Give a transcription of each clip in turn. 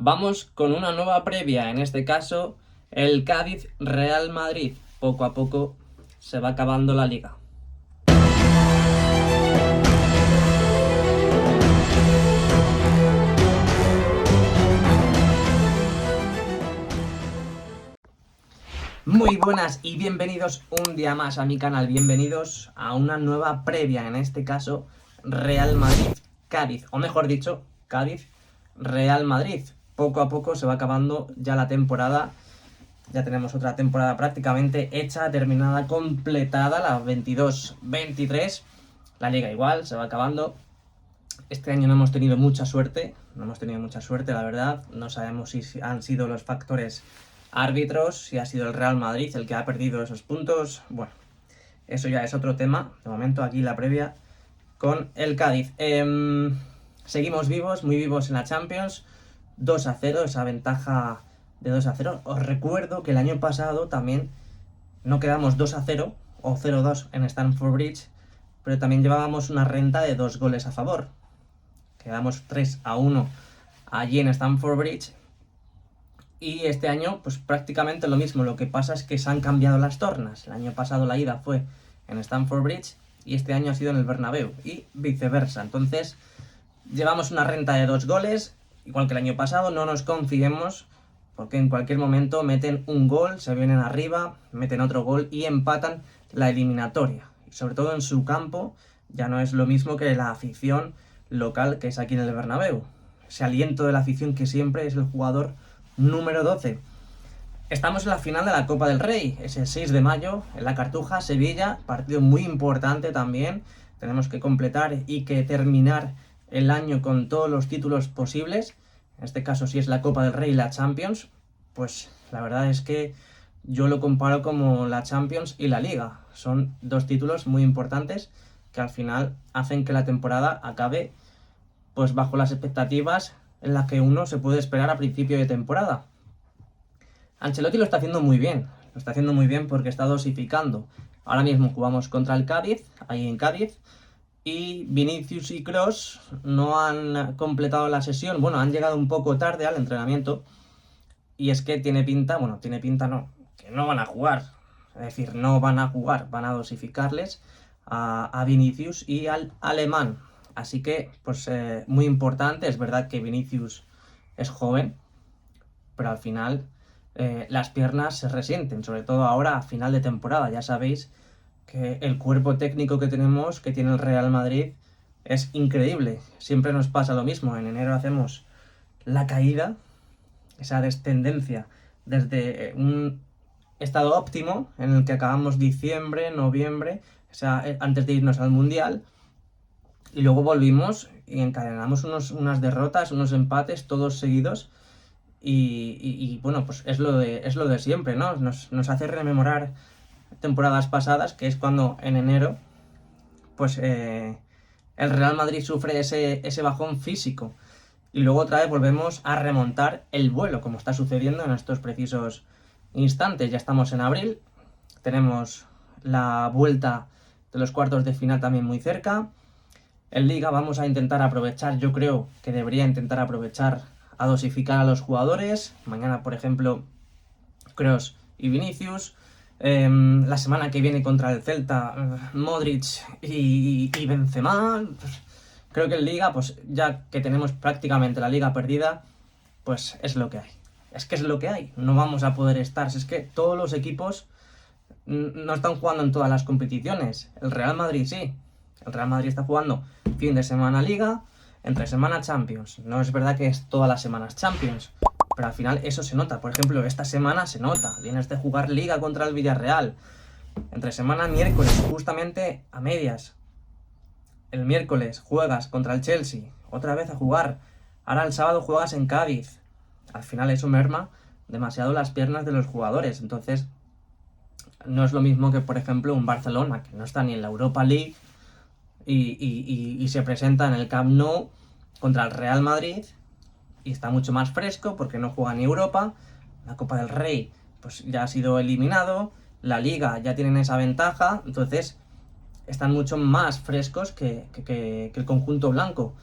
Vamos con una nueva previa, en este caso el Cádiz-Real Madrid. Poco a poco se va acabando la liga. Muy buenas y bienvenidos un día más a mi canal, bienvenidos a una nueva previa, en este caso Real Madrid-Cádiz, o mejor dicho, Cádiz-Real Madrid. Poco a poco se va acabando ya la temporada, ya tenemos otra temporada prácticamente hecha, terminada, completada, la 22-23, la liga igual, se va acabando. Este año no hemos tenido mucha suerte, la verdad, no sabemos si han sido los factores árbitros, si ha sido el Real Madrid el que ha perdido esos puntos. Bueno, eso ya es otro tema. De momento aquí la previa con el Cádiz. Seguimos vivos, muy vivos en la Champions. 2-0, esa ventaja de 2-0. Os recuerdo que el año pasado también no quedamos 2-0 o 0-2 en Stamford Bridge, pero también llevábamos una renta de 2 goles a favor. Quedamos 3-1 allí en Stamford Bridge. Y este año, pues prácticamente lo mismo. Lo que pasa es que se han cambiado las tornas. El año pasado la ida fue en Stamford Bridge y este año ha sido en el Bernabéu y viceversa. Entonces, llevamos una renta de 2 goles, igual que el año pasado. No nos confiemos, porque en cualquier momento meten un gol, se vienen arriba, meten otro gol y empatan la eliminatoria. Y sobre todo en su campo, ya no es lo mismo que la afición local que es aquí en el Bernabéu. Ese aliento de la afición que siempre es el jugador número 12. Estamos en la final de la Copa del Rey, es el 6 de mayo, en la Cartuja, Sevilla, partido muy importante también. Tenemos que completar y que terminar el año con todos los títulos posibles. En este caso, si es la Copa del Rey y la Champions, pues la verdad es que yo lo comparo como la Champions y la Liga. Son dos títulos muy importantes que al final hacen que la temporada acabe pues bajo las expectativas en las que uno se puede esperar a principio de temporada. Ancelotti lo está haciendo muy bien, porque está dosificando. Ahora mismo jugamos contra el Cádiz, ahí en Cádiz, y Vinicius y Kroos no han completado la sesión. Bueno, han llegado un poco tarde al entrenamiento, y es que tiene pinta no, que no van a jugar. Es decir, no van a jugar, van a dosificarles a Vinicius y al alemán. Así que, pues muy importante. Es verdad que Vinicius es joven, pero al final las piernas se resienten, sobre todo ahora a final de temporada. Ya sabéis que el cuerpo técnico que tenemos, que tiene el Real Madrid, es increíble. Siempre nos pasa lo mismo. En enero hacemos la caída, esa descendencia desde un estado óptimo en el que acabamos diciembre, noviembre, o sea, antes de irnos al Mundial. Y luego volvimos y encadenamos unas derrotas, unos empates, todos seguidos. Y bueno, pues es lo de siempre, ¿no? Nos hace rememorar temporadas pasadas, que es cuando en enero, pues el Real Madrid sufre ese bajón físico. Y luego otra vez volvemos a remontar el vuelo, como está sucediendo en estos precisos instantes. Ya estamos en abril, tenemos la vuelta de los cuartos de final también muy cerca. En Liga vamos a intentar aprovechar, yo creo que debería intentar aprovechar a dosificar a los jugadores. Mañana, por ejemplo, Kroos y Vinicius. La semana que viene contra el Celta, Modric y Benzema. Creo que en Liga, pues ya que tenemos prácticamente la Liga perdida, pues es lo que hay. Es que es lo que hay. No vamos a poder estar. Es que todos los equipos no están jugando en todas las competiciones. El Real Madrid sí. El Real Madrid está jugando fin de semana Liga, entre semana Champions. No es verdad que es todas las semanas Champions, pero al final eso se nota. Por ejemplo, esta semana se nota. Vienes de jugar Liga contra el Villarreal. Entre semana miércoles, justamente a medias. El miércoles juegas contra el Chelsea. Otra vez a jugar. Ahora el sábado juegas en Cádiz. Al final eso merma demasiado las piernas de los jugadores. Entonces, no es lo mismo que, por ejemplo, un Barcelona, que no está ni en la Europa League, y se presenta en el Camp Nou contra el Real Madrid y está mucho más fresco porque no juega ni Europa. La Copa del Rey pues ya ha sido eliminado, la Liga ya tienen esa ventaja, entonces están mucho más frescos que el conjunto blanco.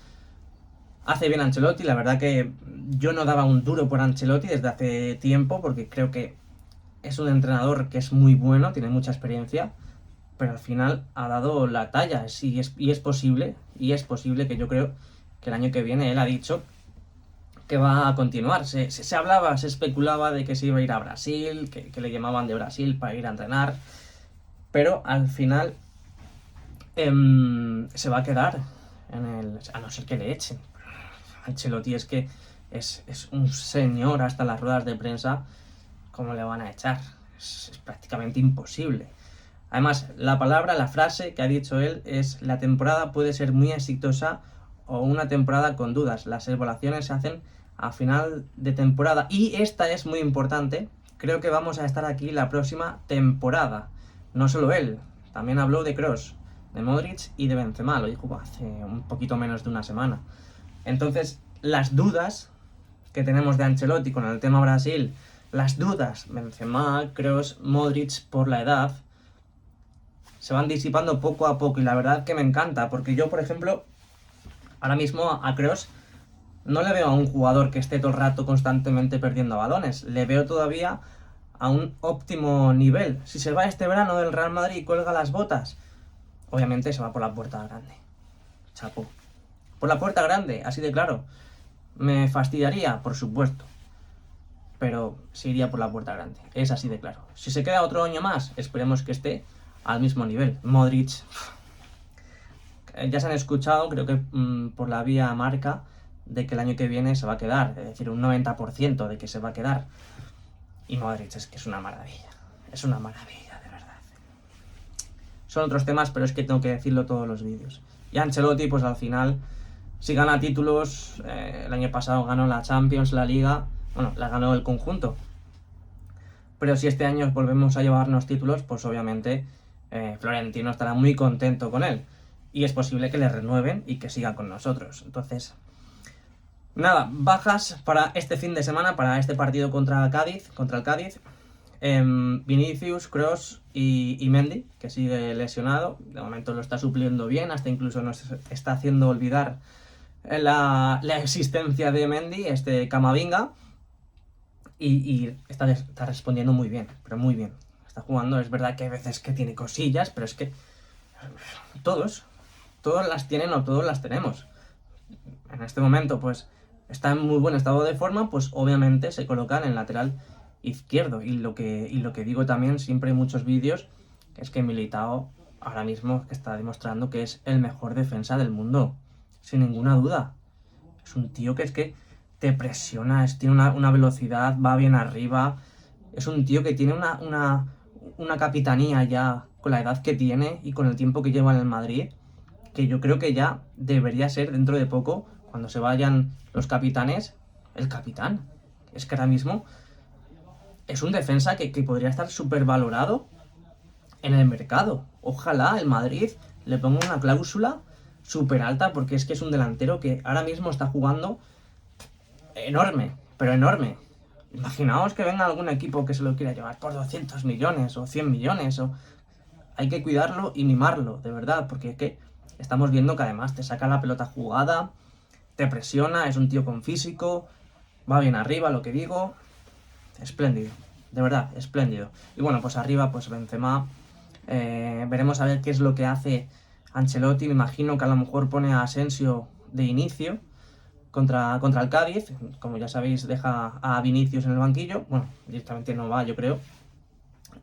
Hace bien Ancelotti, la verdad que yo no daba un duro por Ancelotti desde hace tiempo, porque creo que es un entrenador que es muy bueno, tiene mucha experiencia, pero al final ha dado la talla, y es posible que yo creo que el año que viene él ha dicho que va a continuar. Se hablaba, se especulaba de que se iba a ir a Brasil, que le llamaban de Brasil para ir a entrenar, pero al final se va a quedar a no ser que le echen. Ancelotti es que es un señor hasta las ruedas de prensa. ¿Cómo le van a echar? Es prácticamente imposible. Además, la frase que ha dicho él es: la temporada puede ser muy exitosa o una temporada con dudas. Las evaluaciones se hacen a final de temporada. Y esta es muy importante. Creo que vamos a estar aquí la próxima temporada. No solo él, también habló de Kroos, de Modric y de Benzema. Lo dijo hace un poquito menos de una semana. Entonces, las dudas que tenemos de Ancelotti con el tema Brasil, las dudas, Benzema, Kroos, Modric, por la edad, se van disipando poco a poco, y la verdad que me encanta, porque yo, por ejemplo, ahora mismo a Kroos no le veo a un jugador que esté todo el rato constantemente perdiendo balones, le veo todavía a un óptimo nivel. Si se va este verano del Real Madrid y cuelga las botas, obviamente se va por la puerta grande. Chapo. Por la puerta grande, así de claro. ¿Me fastidiaría? Por supuesto. Pero se iría por la puerta grande. Es así de claro. Si se queda otro año más, esperemos que esté al mismo nivel. Modric, ya se han escuchado, creo que por la vía marca, de que el año que viene se va a quedar. Es decir, un 90% de que se va a quedar. Y Modric es que es una maravilla. Es una maravilla, de verdad. Son otros temas, pero es que tengo que decirlo todos los vídeos. Y Ancelotti, pues al final, si gana títulos, el año pasado ganó la Champions, la Liga, bueno, la ganó el conjunto. Pero si este año volvemos a llevarnos títulos, pues obviamente Florentino estará muy contento con él. Y es posible que le renueven y que siga con nosotros. Entonces, nada, bajas para este fin de semana, para este partido contra el Cádiz. Vinicius, Kroos y Mendy, que sigue lesionado. De momento lo está supliendo bien, hasta incluso nos está haciendo olvidar la existencia de Mendy, Camavinga. Y está respondiendo muy bien, pero muy bien. Está jugando, es verdad que hay veces que tiene cosillas, pero es que todos las tienen o todos las tenemos. En este momento, pues, está en muy buen estado de forma, pues obviamente se coloca en el lateral izquierdo. Y lo que digo también siempre en muchos vídeos es que Militao ahora mismo está demostrando que es el mejor defensa del mundo, sin ninguna duda. Es un tío que es que te presiona, tiene una velocidad, va bien arriba. Es un tío que tiene una capitanía ya con la edad que tiene y con el tiempo que lleva en el Madrid, que yo creo que ya debería ser dentro de poco, cuando se vayan los capitanes, el capitán. Es que ahora mismo es un defensa que podría estar súper valorado en el mercado. Ojalá el Madrid le ponga una cláusula súper alta, porque es que es un delantero que ahora mismo está jugando enorme, pero enorme. Imaginaos que venga algún equipo que se lo quiera llevar por 200 millones o 100 millones. Hay que cuidarlo y mimarlo, de verdad, porque es que estamos viendo que además te saca la pelota jugada, te presiona, es un tío con físico, va bien arriba, lo que digo. Espléndido, de verdad, espléndido. Y bueno, pues arriba, pues Benzema. Veremos a ver qué es lo que hace Ancelotti. Me imagino que a lo mejor pone a Asensio de inicio contra el Cádiz. Como ya sabéis, deja a Vinicius en el banquillo. Bueno, directamente no va, yo creo.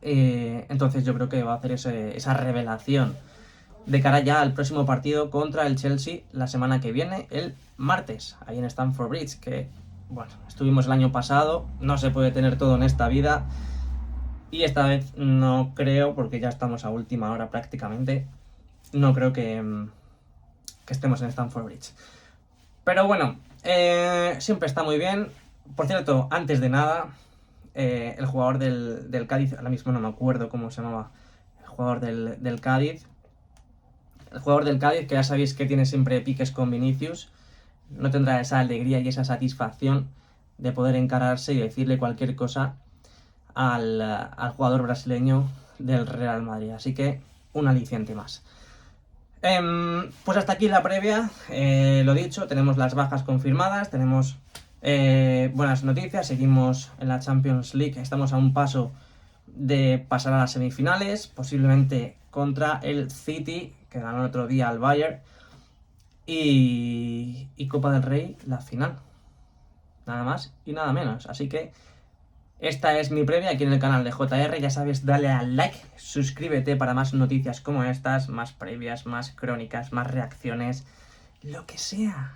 Entonces yo creo que va a hacer esa revelación de cara ya al próximo partido contra el Chelsea la semana que viene, el martes, ahí en Stamford Bridge, que, bueno, estuvimos el año pasado. No se puede tener todo en esta vida, y esta vez no creo, porque ya estamos a última hora prácticamente, no creo que estemos en Stamford Bridge. Pero bueno, siempre está muy bien. Por cierto, antes de nada, el jugador del Cádiz, ahora mismo no me acuerdo cómo se llamaba, el jugador del Cádiz. El jugador del Cádiz, que ya sabéis que tiene siempre piques con Vinicius, no tendrá esa alegría y esa satisfacción de poder encararse y decirle cualquier cosa al jugador brasileño del Real Madrid. Así que un aliciente más. Pues hasta aquí la previa, lo dicho, tenemos las bajas confirmadas, tenemos buenas noticias, seguimos en la Champions League, estamos a un paso de pasar a las semifinales, posiblemente contra el City, que ganó el otro día al Bayern, y Copa del Rey, la final, nada más y nada menos, así que esta es mi previa aquí en el canal de JR, ya sabes, dale al like, suscríbete para más noticias como estas, más previas, más crónicas, más reacciones, lo que sea.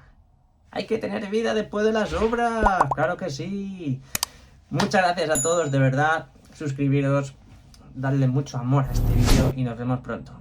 Hay que tener vida después de las obras, claro que sí. Muchas gracias a todos, de verdad, suscribiros, darle mucho amor a este vídeo y nos vemos pronto.